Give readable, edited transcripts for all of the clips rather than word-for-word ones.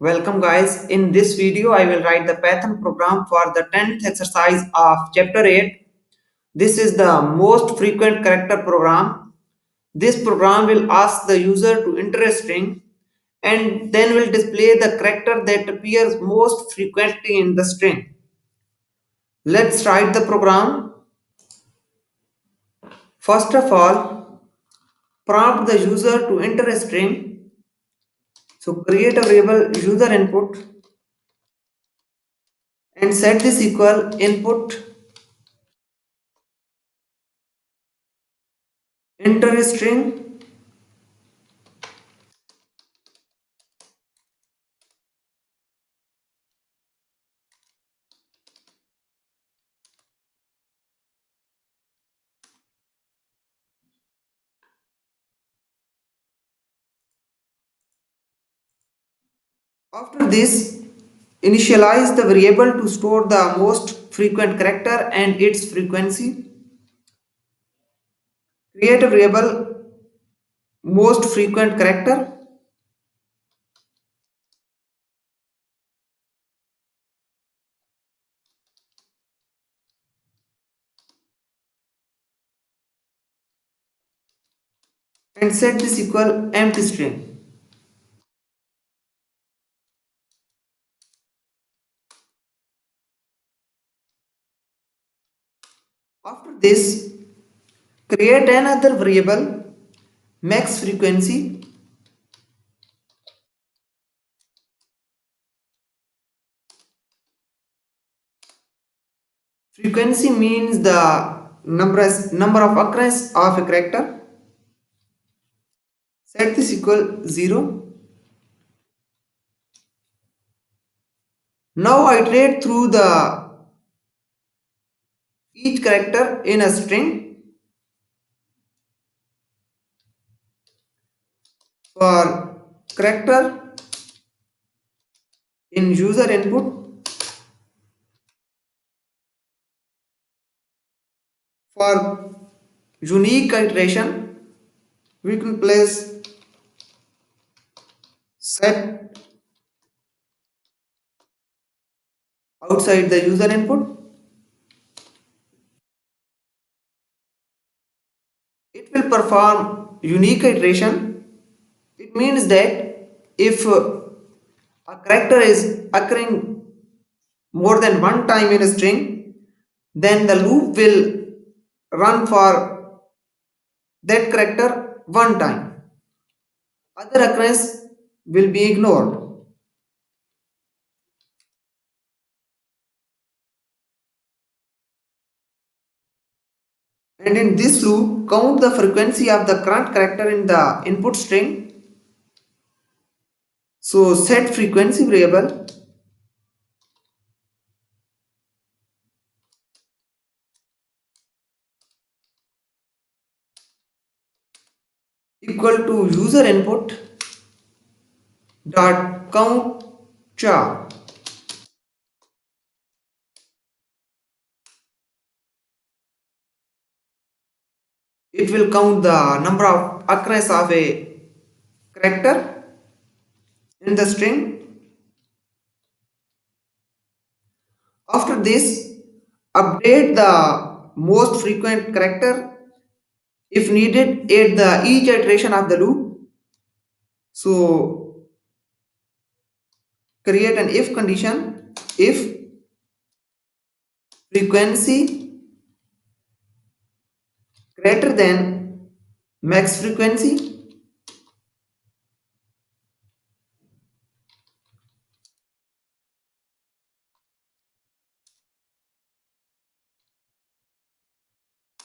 Welcome guys. In this video I will write the Python program for the 10th exercise of chapter 8. This is the most frequent character program. This program will ask the user to enter a string and then will display the character that appears most frequently in the string. Let's write the program. First of all, prompt the user to enter a string. So create a variable user input and set this equal input. Enter a string. After this, initialize the variable to store the most frequent character and its frequency. Create a variable most frequent character and set this equal empty string. After this, create another variable max frequency. Frequency means the number of occurrence of a character. Set this equal 0. Now iterate through the each character in a string. For character in user input, for unique iteration, we can place set outside the user input. It will perform unique iteration. It means that if a character is occurring more than one time in a string, then the loop will run for that character one time. Other occurrence will be ignored. And in this loop, count the frequency of the current character in the input string. So set frequency variable equal to user input dot count char. It will count the number of occurrence of a character in the string. After this, update the most frequent character. If needed, at the each iteration of the loop. So create an if condition. If frequency greater than max frequency,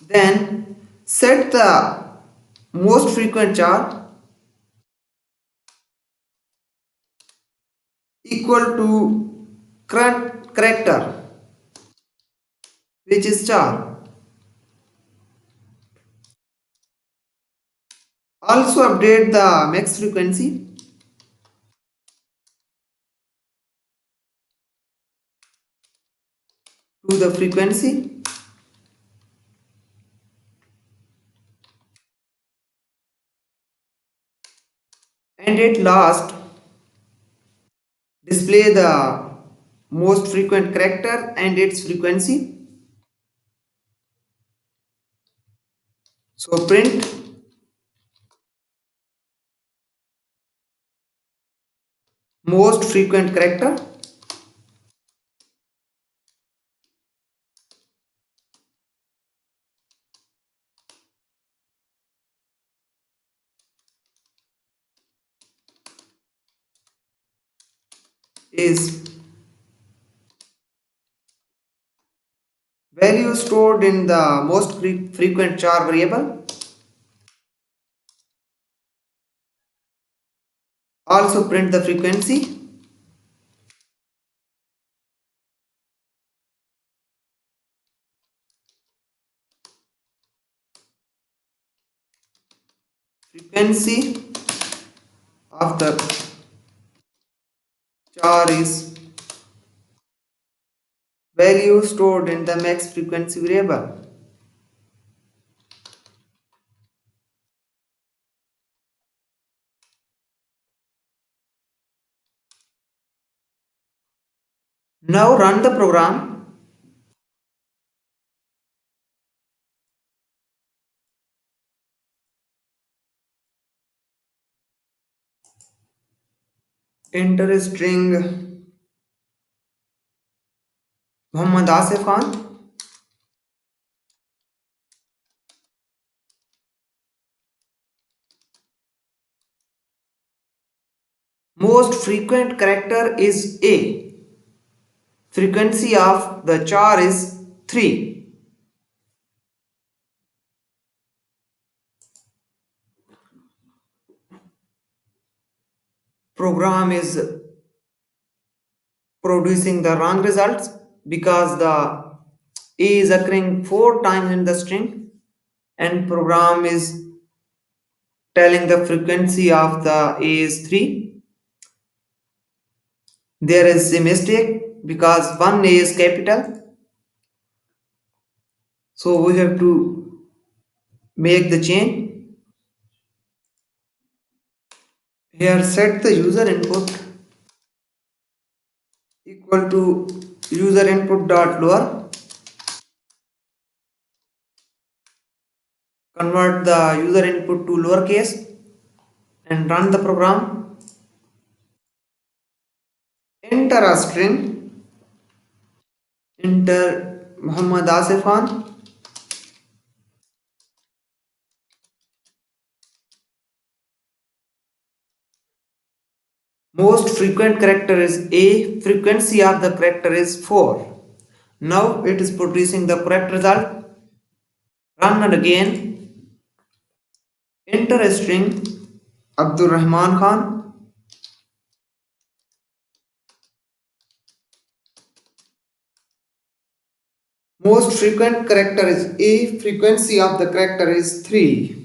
then set the most frequent char equal to current character, which is char. Also update the max frequency to the frequency and at last display the most frequent character and its frequency. So print most frequent character is value stored in the most frequent char variable. Also print the frequency. Frequency of the char is value stored in the max frequency variable. Now run the program. Enter a string Muhammad Asif Khan. Most frequent character is A. Frequency of the char is 3. Program is producing the wrong results because the A is occurring 4 times in the string and program is telling the frequency of the A is 3. There is a mistake because one A is capital. So we have to make the change. Here set the user input equal to user input dot lower. Convert the user input to lowercase and run the program. Enter a string. Enter Muhammad Asif Khan. Most frequent character is A. Frequency of the character is 4. Now it is producing the correct result. Run it again. Enter a string Abdul Rahman Khan. Most frequent character is A. Frequency of the character is 3.